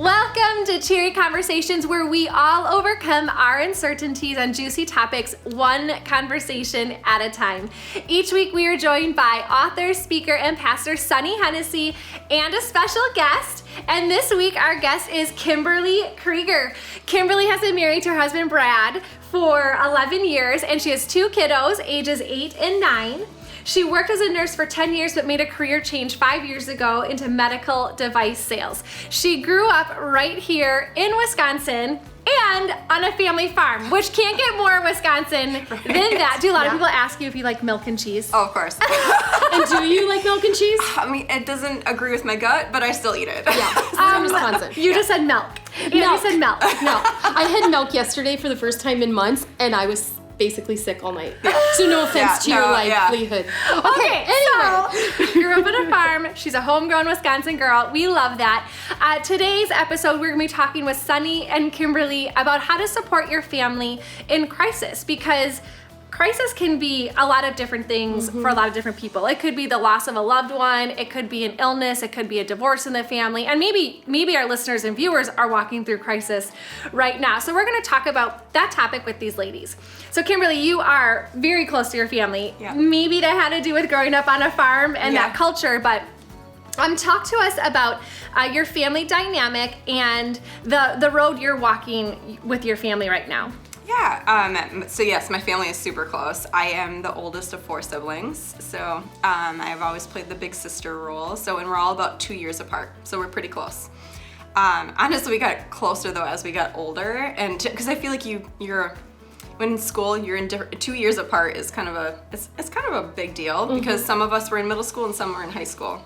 Welcome to Cheery Conversations, where we all overcome our uncertainties on juicy topics, one conversation at a time. Each week we are joined by author, speaker, and pastor Sonny Hennessy and a special guest. And this week our guest is Kimberly Krueger. Kimberly has been married to her husband Brad for 11 years, and she has two kiddos, ages 8 and 9. She worked as a nurse for 10 years but made a career change 5 years ago into medical device sales. She grew up right here in Wisconsin and on a family farm, which can't get more Wisconsin than that. Do a lot of people ask you if you like milk and cheese? Oh, of course. And do you like milk and cheese? I mean, it doesn't agree with my gut, but I still eat it. Yeah, from Wisconsin. You just said milk. You said milk. No, I had milk yesterday for the first time in months, and I was basically sick all night. So no offense to your livelihood. Okay, anyway. So, grew up on a farm. She's a homegrown Wisconsin girl. We love that. Today's episode, we're going to be talking with Sonny and Kimberly about how to support your family in crisis, because crisis can be a lot of different things for a lot of different people. It could be the loss of a loved one, it could be an illness, it could be a divorce in the family, and maybe our listeners and viewers are walking through crisis right now. So we're going to talk about that topic with these ladies. So Kimberly, you are very close to your family. Yeah. Maybe that had to do with growing up on a farm and that culture, but talk to us about your family dynamic and the road you're walking with your family right now. Yeah, so yes, my family is super close. I am the oldest of 4 siblings, so I've always played the big sister role, and we're all about 2 years apart, so we're pretty close. Honestly, we got closer though as we got older, and because I feel like when in school, you're in 2 years apart is kind of a big deal, because some of us were in middle school and some were in high school.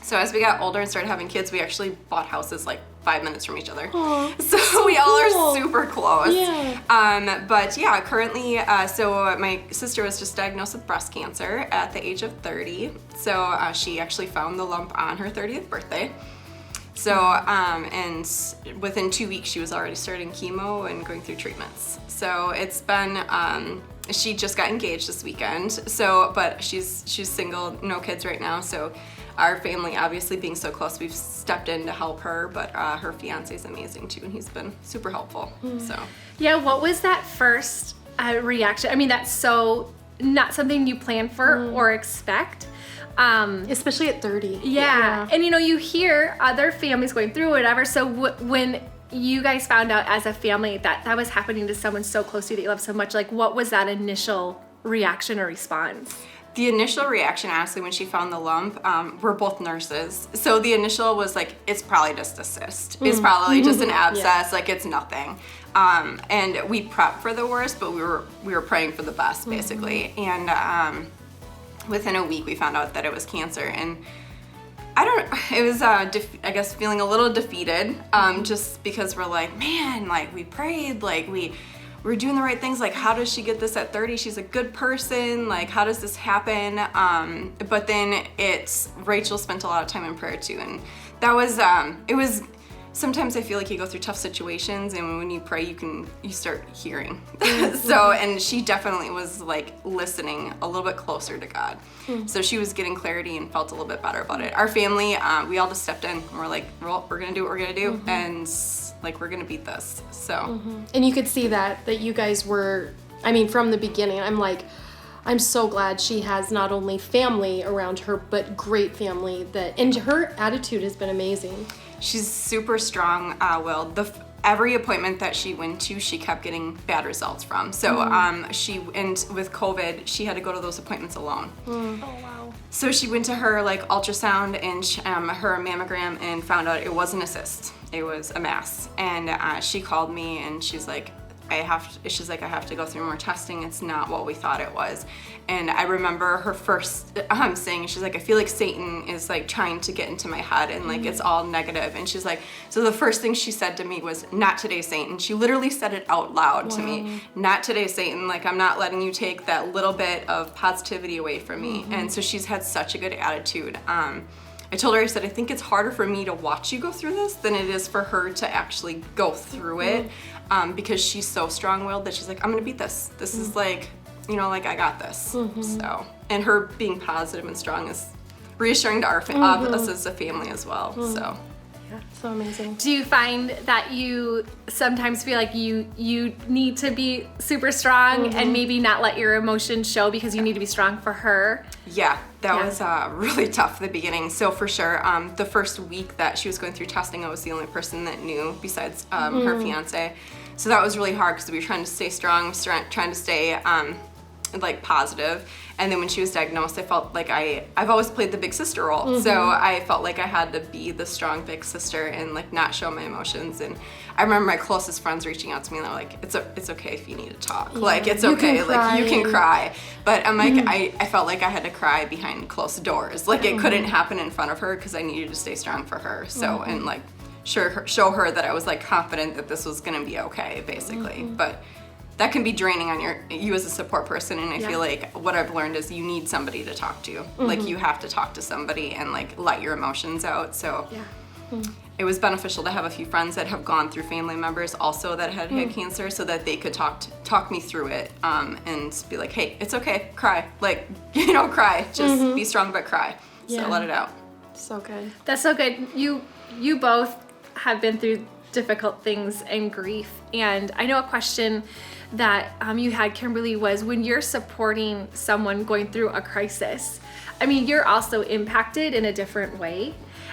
So as we got older and started having kids, we actually bought houses like 5 minutes from each other. Aww, so we all are super close. Yeah. But yeah, currently, so my sister was just diagnosed with breast cancer at the age of 30. So she actually found the lump on her 30th birthday. So, and within 2 weeks, she was already starting chemo and going through treatments. So it's been, she just got engaged this weekend. So, but she's single, no kids right now. So our family, obviously being so close, we've stepped in to help her, but her fiance is amazing too, and he's been super helpful. So yeah, what was that first reaction? I mean, that's so not something you plan for or expect. Especially at 30. Yeah. And you hear other families going through whatever. So when you guys found out as a family that was happening to someone so close to you that you love so much, like what was that initial reaction or response? The initial reaction, honestly, when she found the lump, we're both nurses. So the initial was like, it's probably just a cyst. It's probably just an abscess, like it's nothing. And we prepped for the worst, but we were praying for the best, basically. And within a week, we found out that it was cancer. And it was, I guess, feeling a little defeated, just because we're like, man, like we prayed, like we're doing the right things. Like, how does she get this at 30? She's a good person. Like, how does this happen? But then Rachel spent a lot of time in prayer too. And that was, it was, sometimes I feel like you go through tough situations, and when you pray, you start hearing. So, and she definitely was like listening a little bit closer to God. So she was getting clarity and felt a little bit better about it. Our family, we all just stepped in and we're like, well, we're gonna do what we're gonna do. And like, we're gonna beat this, so. And you could see that you guys were, I mean, from the beginning, I'm so glad she has not only family around her, but great family and her attitude has been amazing. She's super strong-willed. Every appointment that she went to, she kept getting bad results from. So and with COVID, she had to go to those appointments alone. Oh wow. So she went to her like ultrasound and her mammogram and found out it wasn't a cyst. It was a mass. And she called me and she's like, I have to go through more testing. It's not what we thought it was. And I remember her first saying, she's like, I feel like Satan is like trying to get into my head and like it's all negative. And she's like, so the first thing she said to me was, not today, Satan. She literally said it out loud to me. Not today, Satan. Like, I'm not letting you take that little bit of positivity away from me. And so she's had such a good attitude. I told her, I said, I think it's harder for me to watch you go through this than it is for her to actually go through it, because she's so strong-willed that she's like, I'm gonna beat this. This is like, like I got this. So, and her being positive and strong is reassuring to us as a family as well. So. Yeah, so amazing. Do you find that you sometimes feel like you need to be super strong and maybe not let your emotions show because you need to be strong for her? Yeah, that was really tough at the beginning. So for sure, the first week that she was going through testing, I was the only person that knew besides her fiance. So that was really hard because we were trying to stay strong, trying to stay like positive. And then when she was diagnosed, I felt like I've always played the big sister role. So I felt like I had to be the strong big sister and like not show my emotions. And I remember my closest friends reaching out to me and they're like, it's okay if you need to talk. Yeah. Like, it's okay, like you can cry. But I'm like, I felt like I had to cry behind closed doors. Like it couldn't happen in front of her because I needed to stay strong for her. So, and like show her that I was like confident that this was gonna be okay, basically. But that can be draining on you as a support person, and I feel like what I've learned is you need somebody to talk to. Like you have to talk to somebody and like let your emotions out. So it was beneficial to have a few friends that have gone through family members also that had cancer, so that they could talk me through it and be like, hey, it's okay, cry, like cry, just be strong but cry. So let it out. So good. That's so good. You both have been through difficult things and grief, and I know a question that you had, Kimberly, was when you're supporting someone going through a crisis, I mean, you're also impacted in a different way.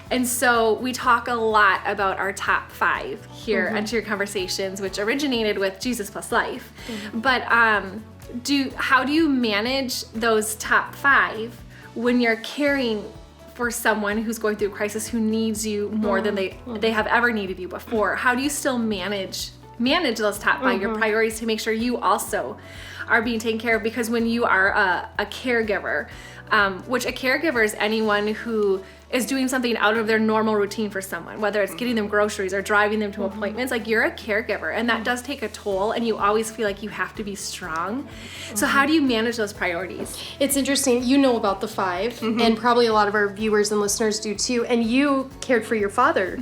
And so we talk a lot about our top 5 here on Your Conversations, which originated with Jesus Plus Life. But how do you manage those top 5 when you're caring for someone who's going through a crisis, who needs you more than they have ever needed you before? How do you still manage those top 5, your priorities, to make sure you also are being taken care of? Because when you are a caregiver, which a caregiver is anyone who is doing something out of their normal routine for someone, whether it's getting them groceries or driving them to appointments, like you're a caregiver, and that does take a toll, and you always feel like you have to be strong. So how do you manage those priorities? It's interesting, you know about the 5, and probably a lot of our viewers and listeners do too, and you cared for your father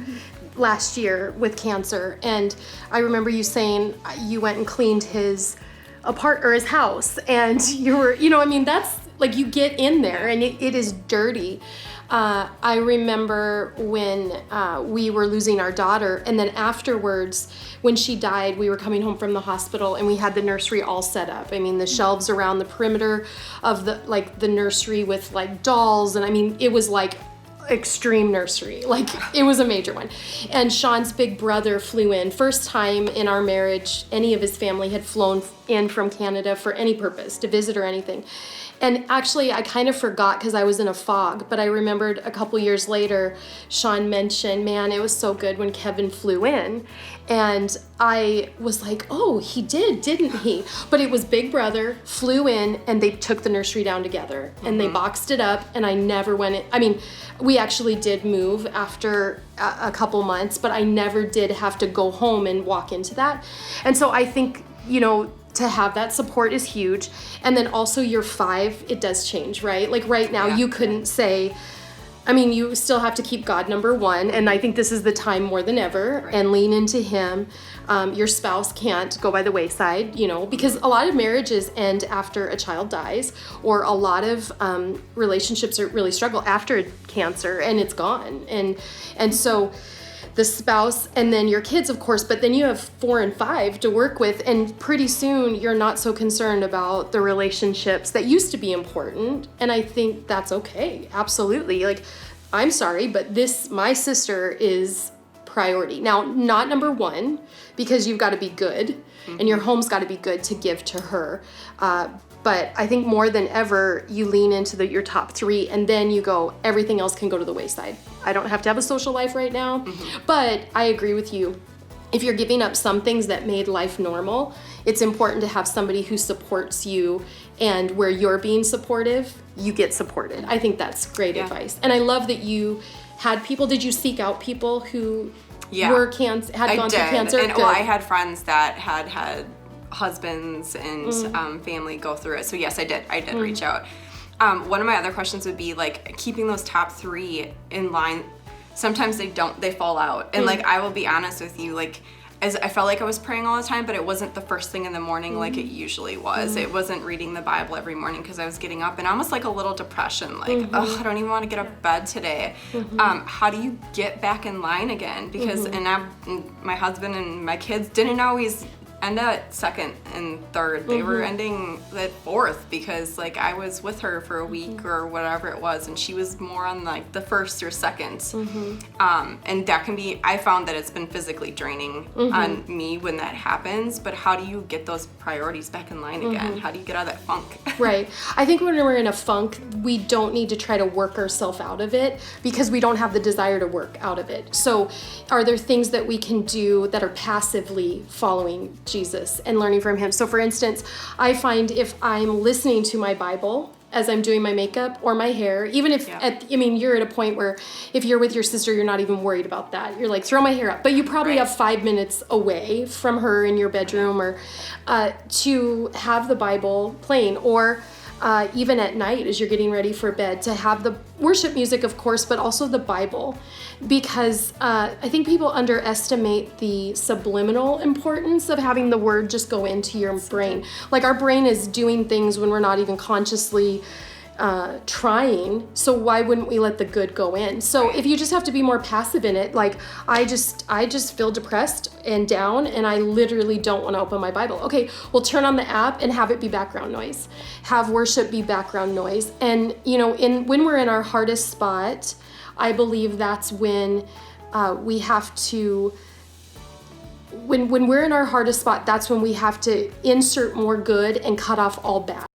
last year with cancer, and I remember you saying you went and cleaned his his house, and you were, that's like, you get in there and it is dirty. I remember when we were losing our daughter, and then afterwards, when she died, we were coming home from the hospital and we had the nursery all set up. I mean, the shelves around the perimeter of the nursery with like dolls, and I mean, it was like extreme nursery, like it was a major one. And Sean's big brother flew in, first time in our marriage any of his family had flown in from Canada for any purpose, to visit or anything. And actually, I kind of forgot because I was in a fog, but I remembered a couple years later, Sean mentioned, man, it was so good when Kevin flew in. And I was like, oh, he did, didn't he? But it was Big Brother, flew in, and they took the nursery down together. And they boxed it up, and I never went in. I mean, we actually did move after a couple months, but I never did have to go home and walk into that. And so I think, to have that support is huge. And then also your 5, it does change, right? Like right now, you couldn't say, I mean, you still have to keep God number 1, and I think this is the time more than ever, and lean into Him. Your spouse can't go by the wayside, because a lot of marriages end after a child dies, or a lot of relationships really struggle after cancer, and it's gone. And so the spouse, and then your kids, of course, but then you have 4 and 5 to work with, and pretty soon you're not so concerned about the relationships that used to be important, and I think that's okay, absolutely. Like, I'm sorry, but my sister is priority. Now, not number 1, because you've got to be good, and your home's got to be good to give to her, but I think more than ever, you lean into your top 3, and then you go, everything else can go to the wayside. I don't have to have a social life right now, but I agree with you. If you're giving up some things that made life normal, it's important to have somebody who supports you, and where you're being supportive, you get supported. I think that's great advice. And I love that you had people. Did you seek out people who were gone through cancer? And I had friends that had husbands and family go through it. So yes, I did reach out. One of my other questions would be like keeping those top 3 in line. Sometimes they fall out, and like I will be honest with you, like as I felt like I was praying all the time, but it wasn't the first thing in the morning like it usually was. It wasn't reading the Bible every morning because I was getting up and almost like a little depression, like, oh, I don't even want to get out of bed today. How do you get back in line again? Because and my husband and my kids didn't always end at second and third. They were ending at fourth because like I was with her for a week or whatever it was, and she was more on like the first or second. And that can be, I found that it's been physically draining on me when that happens. But how do you get those priorities back in line again? How do you get out of that funk? Right. I think when we're in a funk, we don't need to try to work ourselves out of it because we don't have the desire to work out of it. So are there things that we can do that are passively following Jesus and learning from him? So for instance, I find if I'm listening to my Bible as I'm doing my makeup or my hair, even if, you're at a point where if you're with your sister, you're not even worried about that. You're like, throw my hair up. But you probably have 5 minutes away from her in your bedroom or to have the Bible playing, or even at night as you're getting ready for bed, to have the worship music, of course, but also the Bible. Because I think people underestimate the subliminal importance of having the word just go into your brain. Like our brain is doing things when we're not even consciously trying, so why wouldn't we let the good go in? So if you just have to be more passive in it, like I just feel depressed and down and I literally don't want to open my Bible. Okay, well, turn on the app and have it be background noise. Have worship be background noise. And when we're in our hardest spot, I believe that's when we have to, when we're in our hardest spot, that's when we have to insert more good and cut off all bad.